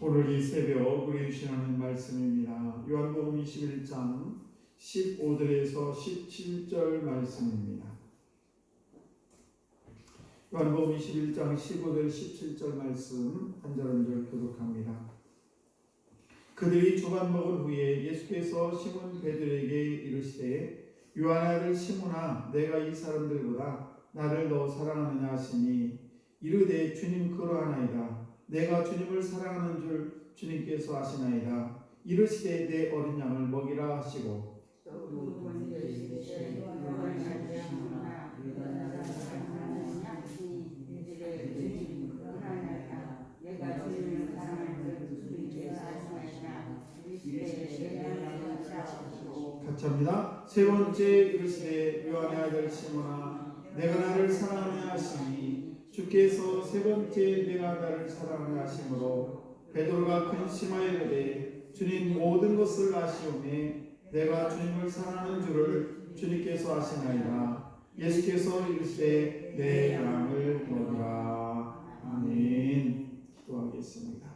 오늘 이 새벽 우리 주신 하나님 말씀입니다. 요한복음 21장 15절에서 17절 말씀입니다. 요한복음 21장 15절 17절 말씀 한 절 한 절 교독합니다. 그들이 조반 먹은 후에 예수께서 시몬 베드로에게 이르시되 요한의 아들 시몬아 내가 이 사람들보다 나를 더 사랑하느냐 하시니 이르되 주님 그러하나이다. 내가 주님을 사랑하는 줄 주님께서 아시나이다. 이르시되 내 어린 양을 먹이라 하시고 같이 합니다. 세 번째 이르시되 요한의 아들 시몬아 내가 나를 사랑하느냐 하시니 주께서 세 번째 내가 나를 사랑하느냐 하심으로 베드로가 근심하여 이르되 주님 모든 것을 아시오매 내가 주님을 사랑하는 줄을 주님께서 아시나이다. 예수께서 이르시되 내 양을 먹으라. 아멘. 기도하겠습니다.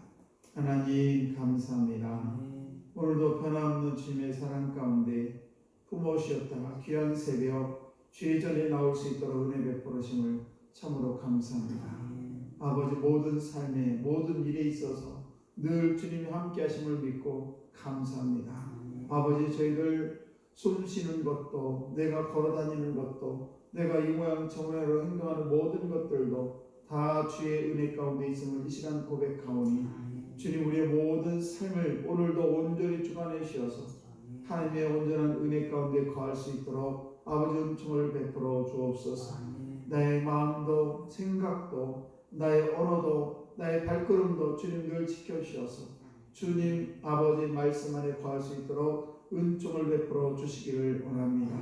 하나님 감사합니다. 오늘도 변함없는 주님의 사랑 가운데 품어주셨다가 귀한 새벽 주의 전에 나올 수 있도록 은혜 베풀으심을 참으로 감사합니다. 아버지 모든 삶에 모든 일에 있어서 늘 주님이 함께 하심을 믿고 감사합니다. 아버지 저희들 숨 쉬는 것도 내가 걸어다니는 것도 내가 이 모양 저 모양으로 행동하는 모든 것들도 다 주의 은혜 가운데 있음을 이 시간 고백하오니 주님 우리의 모든 삶을 오늘도 온전히 주관해 주셔서 하나님의 온전한 은혜 가운데 거할 수 있도록 아버지 은총을 베풀어 주옵소서. 나의 마음도 생각도 나의 언어도 나의 발걸음도 주님 늘 지켜주셔서 주님 아버지 말씀 안에 거할 수 있도록 은총을 베풀어 주시기를 원합니다.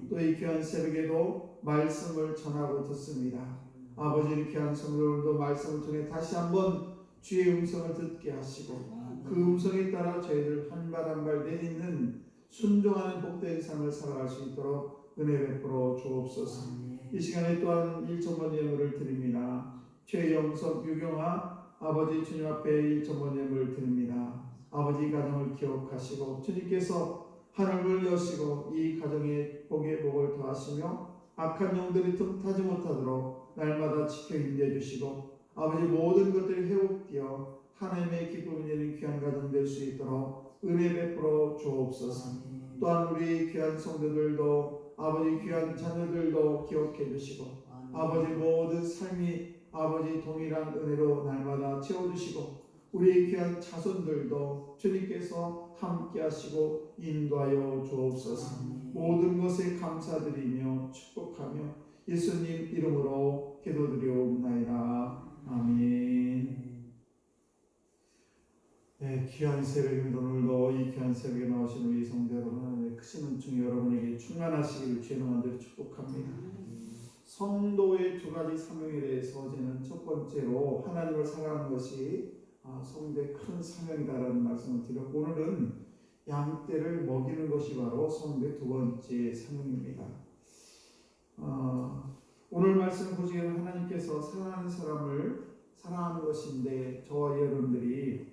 또 이 귀한 새벽에도 말씀을 전하고 듣습니다. 아버지 이 귀한 성도들도 말씀을 통해 다시 한번 주의 음성을 듣게 하시고 그 음성에 따라 저희들 한 발 한 발 내딛는 순종하는 복된 삶을 살아갈 수 있도록 은혜 베풀어 주옵소서. 이 시간에 또한 1천번 예물을 드립니다. 최영석 유경아 아버지 주님 앞에 1천번 예물을 드립니다. 아버지 가정을 기억하시고 주님께서 하늘을 여시고 이 가정에 복의 복을 더하시며 악한 영들이 틈타지 못하도록 날마다 지켜 인도해 주시고 아버지 모든 것들이 회복되어 하나님의 기쁨이 되는 귀한 가정 될 수 있도록 은혜 베풀어 주옵소서. 또한 우리 귀한 성도들도 아버지 귀한 자녀들도 기억해 주시고 아버지 모든 삶이 아버지 동일한 은혜로 날마다 채워주시고 우리 귀한 자손들도 주님께서 함께 하시고 인도하여 주옵소서. 모든 것에 감사드리며 축복하며 예수님 이름으로 기도드리옵나이다. 아멘. 네, 귀한 새벽입니다. 오늘도 이 귀한 새벽에 나오신 우리 성도 여러분, 하나님의 크신 은총이 여러분에게 충만하시기를 주의 이름으로 축복합니다. 성도의 두 가지 사명에 대해서 저는 첫 번째로 하나님을 사랑하는 것이 성도의 큰 사명이다라는 말씀을 드렸고, 오늘은 양떼를 먹이는 것이 바로 성도의 두 번째 사명입니다. 오늘 말씀을 보시기에는 하나님께서 사랑하는 사람을 사랑하는 것인데, 저와 여러분들이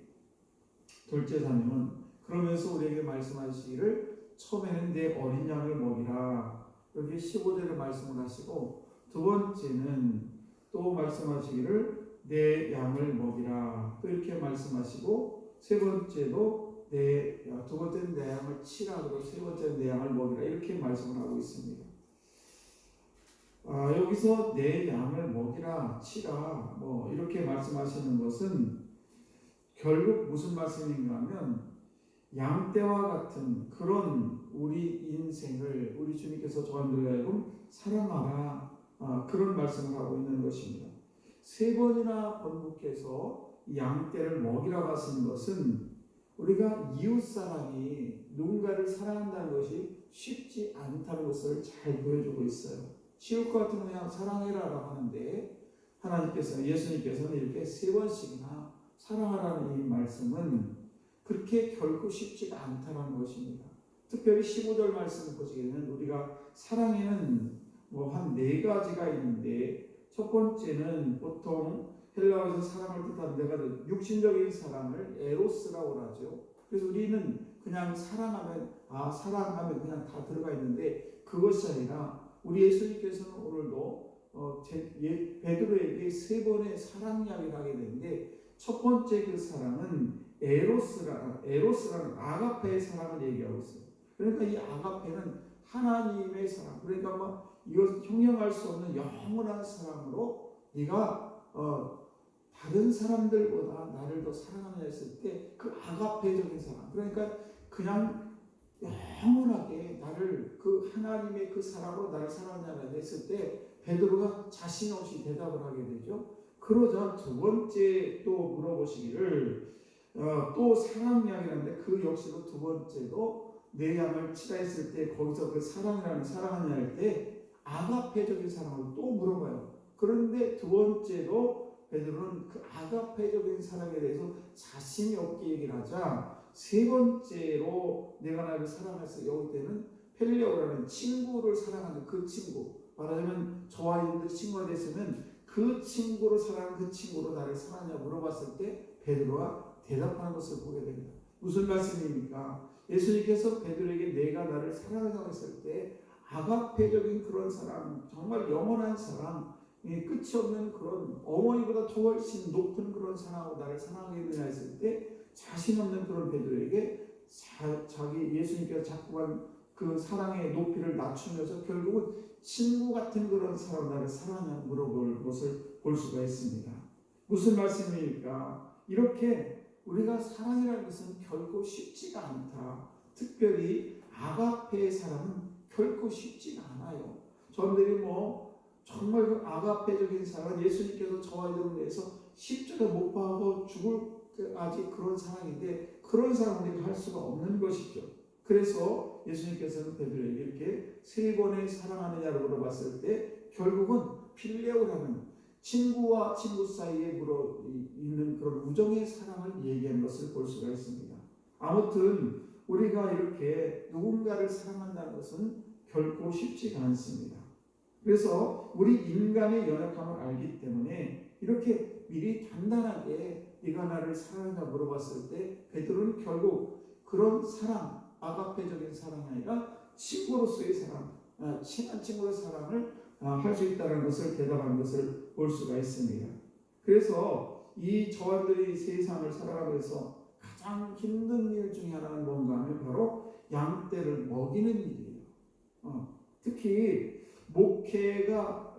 둘째 사명은 그러면서 우리에게 말씀하시기를 처음에는 내 어린 양을 먹이라 이렇게 15절에 말씀을 하시고, 두 번째는 또 말씀하시기를 내 양을 먹이라 또 이렇게 말씀하시고, 세 번째도 두 번째는 내 양을 치라 그러고 세 번째는 내 양을 먹이라 이렇게 말씀을 하고 있습니다. 여기서 내 양을 먹이라 치라 이렇게 말씀하시는 것은 결국 무슨 말씀인가 하면 양떼와 같은 그런 우리 인생을 우리 주님께서 저한들과 하여금 사랑하라 그런 말씀을 하고 있는 것입니다. 세 번이나 번복해서 양떼를 먹이라고 하신 것은 우리가 이웃사랑이 누군가를 사랑한다는 것이 쉽지 않다는 것을 잘 보여주고 있어요. 치울것 같은 그냥 사랑해라라고 하는데 하나님께서는 예수님께서는 이렇게 세 번씩이나 사랑하라는 이 말씀은 그렇게 결코 쉽지가 않다는 것입니다. 특별히 15절 말씀을 보시기에는 우리가 사랑에는 한 네 가지가 있는데, 첫 번째는 보통 헬라어에서 사랑을 뜻하는 데가 육신적인 사랑을 에로스라고 하죠. 그래서 우리는 그냥 사랑하면 그냥 다 들어가 있는데, 그것이 아니라 우리 예수님께서는 오늘도 베드로에게 세 번의 사랑 이야기를 하게 되는데, 첫 번째 그 사랑은 에로스라는 아가페의 사랑을 얘기하고 있어요. 그러니까 이 아가페는 하나님의 사랑, 그러니까 이것 형용할 수 없는 영원한 사랑으로 네가 다른 사람들보다 나를 더 사랑하느냐 했을 때 그 아가페적인 사랑, 그러니까 그냥 영원하게 나를 그 하나님의 그 사랑으로 나를 사랑하느냐 했을 때 베드로가 자신 없이 대답을 하게 되죠. 그러자 두 번째 또 물어보시기를 또 사랑 이야기하는데 그 역시도 두 번째도 내 양을 치라 했을 때 거기서 그 사랑하느냐 할 때 아가페적인 사랑을 또 물어봐요. 그런데 두 번째도 베드로는 그 아가페적인 사랑에 대해서 자신이 없게 얘기를 하자 세 번째로 내가 나를 사랑했을 여기 때는 펠레오라는 친구를 사랑하는 그 친구, 말하자면 저와 여러분들이 친구가 됐으면 그 친구로 사랑하는 그 친구로 나를 사랑하냐 물어봤을 때 베드로가 대답하는 것을 보게 됩니다. 무슨 말씀입니까? 예수님께서 베드로에게 내가 나를 사랑하냐고 했을 때 아가페적인 그런 사랑, 정말 영원한 사랑, 끝이 없는 그런 어머니보다 더 훨씬 높은 그런 사랑으로 나를 사랑하겠느냐 했을 때 자신 없는 그런 베드로에게 자기 예수님께서 자꾸만 그 사랑의 높이를 낮추면서 결국은 친구 같은 그런 사람 나를 사랑하냐 물어볼 것을 볼 수가 있습니다. 무슨 말씀입니까? 이렇게 우리가 사랑이라는 것은 결코 쉽지가 않다. 특별히 아가페의 사랑은 결코 쉽지가 않아요. 저들이 정말 그 아가페적인 사랑은 예수님께서 저와 여러분을 위해서 십자가에 못 박아 죽을 아직 그런 사랑인데 그런 사랑을 우리가 할 수가 없는 것이죠. 그래서 예수님께서는 베드로에게 이렇게 세 번의 사랑하느냐를 물어봤을 때 결국은 필레오라는 친구와 친구 사이에 물어 있는 그런 우정의 사랑을 얘기하는 것을 볼 수가 있습니다. 아무튼 우리가 이렇게 누군가를 사랑한다는 것은 결코 쉽지가 않습니다. 그래서 우리 인간의 연약함을 알기 때문에 이렇게 미리 단단하게 네가 나를 사랑하냐 물어봤을 때 베드로는 결국 그런 사랑, 아가페적인 사랑이 아니라 친구로서의 사랑, 친한 친구의 사랑을 할 수 있다는 것을 대답한 것을 볼 수가 있습니다. 그래서 이 저들이 세상을 살아가면서 가장 힘든 일 중에 하나는 뭔가 하면 바로 양떼를 먹이는 일이에요. 특히 목회가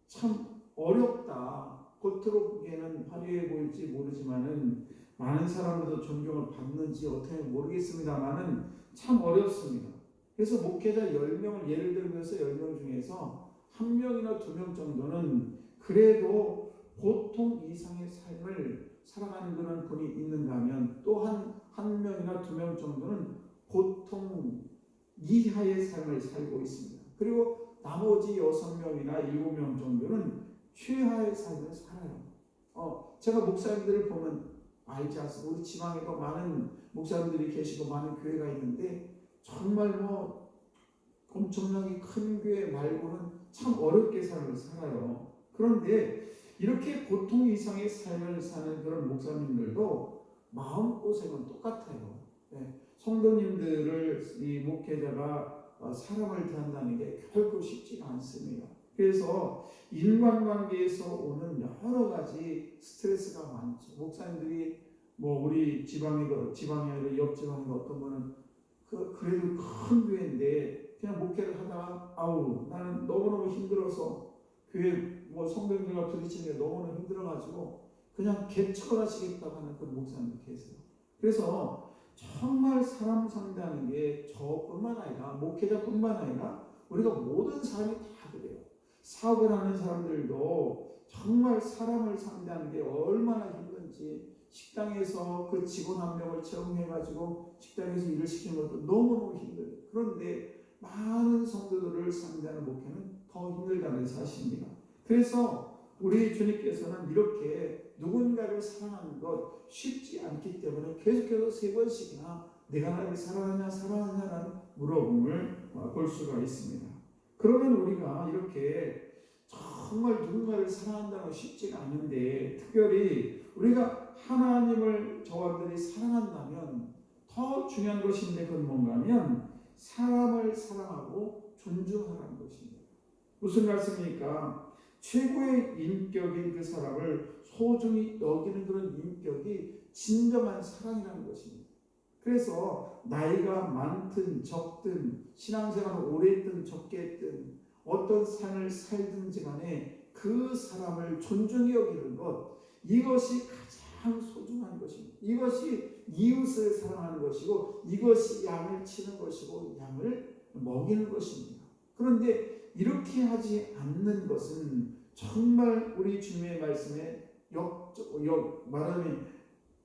참 어렵다. 겉으로 보기에는 화려해 보일지 모르지만은 많은 사람들도 존경을 받는지 어떻게 모르겠습니다만은 참 어렵습니다. 그래서 목회자 10명을 예를 들면서 10명 중에서 1명이나 2명 정도는 그래도 보통 이상의 삶을 살아가는 그런 분이 있는가 하면 또 한 명이나 2명 정도는 보통 이하의 삶을 살고 있습니다. 그리고 나머지 6명이나 7명 정도는 최하의 삶을 살아요. 제가 목사님들을 보면 알지 않습니까? 우리 지방에도 많은 목사님들이 계시고 많은 교회가 있는데 정말 엄청나게 큰 교회 말고는 참 어렵게 삶을 살아요. 그런데 이렇게 보통 이상의 삶을 사는 그런 목사님들도 마음고생은 똑같아요. 성도님들을 이 목회자가 사람을 대한다는 게 결코 쉽지가 않습니다. 그래서 인간관계에서 오는 여러 가지 스트레스가 많죠. 목사님들이 우리 지방이 아니라 옆 지방에 어떤 분은 그래도 큰 교회인데 그냥 목회를 하다가 나는 너무너무 힘들어서 교회 성도님들과 부딪히는 게 너무너무 힘들어가지고 그냥 개척하시겠다고 하는 그 목사님도 계세요. 그래서 정말 사람 상대하는 게 저뿐만 아니라 목회자뿐만 아니라 우리가 모든 사람이 다 그래요. 사업을 하는 사람들도 정말 사람을 상대하는 게 얼마나 힘든지 식당에서 그 직원 한 명을 채용해가지고 식당에서 일을 시키는 것도 너무너무 힘들어요. 그런데 많은 성도들을 상대하는 목회는 더 힘들다는 사실입니다. 그래서 우리 주님께서는 이렇게 누군가를 사랑하는 것 쉽지 않기 때문에 계속해서 3번씩이나 내가 나를 사랑하냐라는 물어봄을 볼 수가 있습니다. 그러면 우리가 이렇게 정말 누군가를 사랑한다는 건 쉽지가 않은데 특별히 우리가 하나님을 저와들이 사랑한다면 더 중요한 것인데 그건 뭔가 하면 사람을 사랑하고 존중하라는 것입니다. 무슨 말씀입니까? 최고의 인격인 그 사람을 소중히 여기는 그런 인격이 진정한 사랑이라는 것입니다. 그래서 나이가 많든 적든 신앙생활을 오래 했든 적게 했든 어떤 삶을 살든지 간에 그 사람을 존중히 여기는 것, 이것이 가장 소중한 것입니다. 이것이 이웃을 사랑하는 것이고 이것이 양을 치는 것이고 양을 먹이는 것입니다. 그런데 이렇게 하지 않는 것은 정말 우리 주님의 말씀에 말하면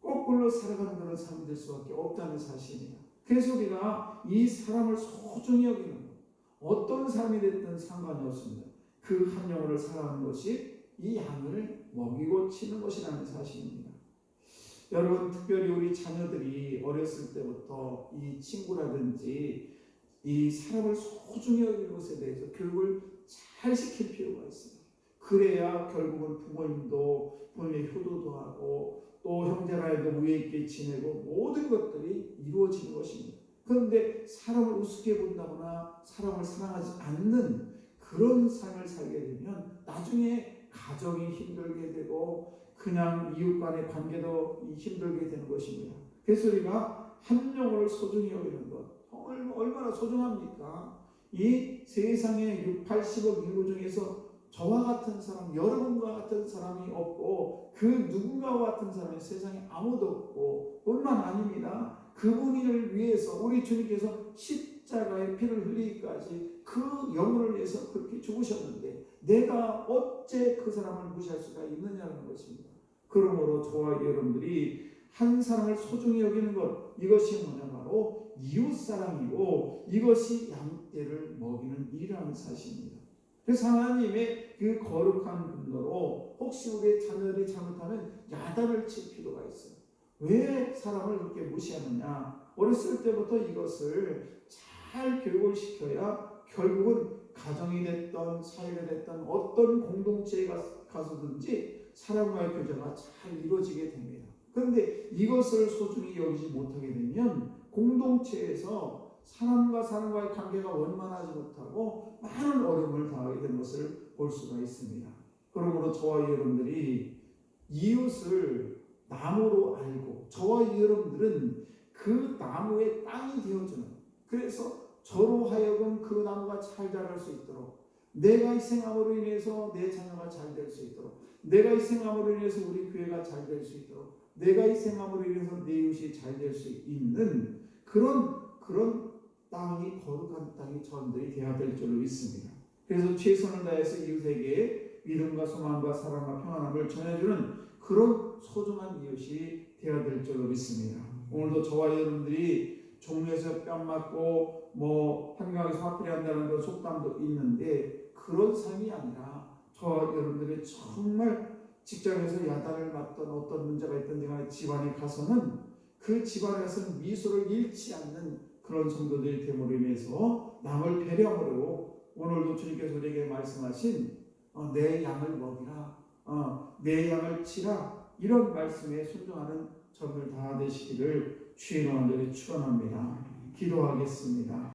거꾸로 살아가는 그런 사람이 될 수밖에 없다는 사실입니다. 그래서 우리가 이 사람을 소중히 여기는 것, 어떤 사람이 됐든 상관이 없습니다. 그 한 영혼을 사랑하는 것이 이 양을 먹이고 치는 것이라는 사실입니다. 여러분, 특별히 우리 자녀들이 어렸을 때부터 이 친구라든지 이 사람을 소중히 여기는 것에 대해서 교육을 잘 시킬 필요가 있습니다. 그래야 결국은 부모님의 효도도 하고 또 형제라도 위에 있게 지내고 모든 것들이 이루어지는 것입니다. 그런데 사람을 우습게 본다거나 사람을 사랑하지 않는 그런 삶을 살게 되면 나중에 가정이 힘들게 되고 그냥 이웃 간의 관계도 힘들게 되는 것입니다. 그래서 우리가 한 영혼을 소중히 여기는 것 얼마나 소중합니까? 이 세상에 80억 인구 중에서 저와 같은 사람, 여러분과 같은 사람이 없고 그 누군가와 같은 사람이 세상에 아무도 없고 뿐만 아닙니다. 그분을 위해서 우리 주님께서 십자가의 피를 흘리기까지 그 영혼을 위해서 그렇게 죽으셨는데 내가 어째 그 사람을 무시할 수가 있느냐는 것입니다. 그러므로 저와 여러분들이 한 사람을 소중히 여기는 것, 이것이 뭐냐 바로 이웃사랑이고 이것이 양떼를 먹이는 일이라는 사실입니다. 그래서 하나님의 그 거룩한 정도로 혹시 우리의 자녀들이 잘못하면 야단을 칠 필요가 있어요. 왜 사람을 그렇게 무시하느냐? 어렸을 때부터 이것을 잘 교육을 시켜야 결국은 가정이 됐던 사회가 됐던 어떤 공동체에 가서든지 사람과의 교제가 잘 이루어지게 됩니다. 그런데 이것을 소중히 여기지 못하게 되면 공동체에서 사람과 사람과의 관계가 원만하지 못하고 많은 어려움을 당하게 되는 것을 볼 수가 있습니다. 그러므로 저와 여러분들이 이웃을 나무로 알고 저와 여러분들은 그 나무의 땅이 되어주는, 그래서 저로 하여금 그 나무가 잘 자랄 수 있도록, 내가 희생함으로 인해서 내 자녀가 잘 될 수 있도록, 내가 희생함으로 인해서 우리 교회가 잘 될 수 있도록, 내가 희생함으로 인해서 내 이웃이 잘 될 수 있는 그런 땅이, 거룩한 땅이 저들이 되어야 될 줄로 믿습니다. 그래서 최선을 다해서 이웃에게 믿음과 소망과 사랑과 평안함을 전해주는 그런 소중한 이웃이 되어야 될 줄로 믿습니다. 오늘도 저와 여러분들이 종로에서 뺨 맞고 한강에서 화풀이 한다는 그런 속담도 있는데, 그런 삶이 아니라 저와 여러분들이 정말 직장에서 야단을 맞던 어떤 문제가 있던 간에 집안에 가서는 그 집안에서는 미소를 잃지 않는 그런 성도들이 됨으로 인해서 남을 배려함으로 오늘도 주님께서 우리에게 말씀하신 내 양을 먹이라, 내 양을 치라, 이런 말씀에 순종하는 저들 다 되시기를 주의 이름으로 축원합니다. 기도하겠습니다.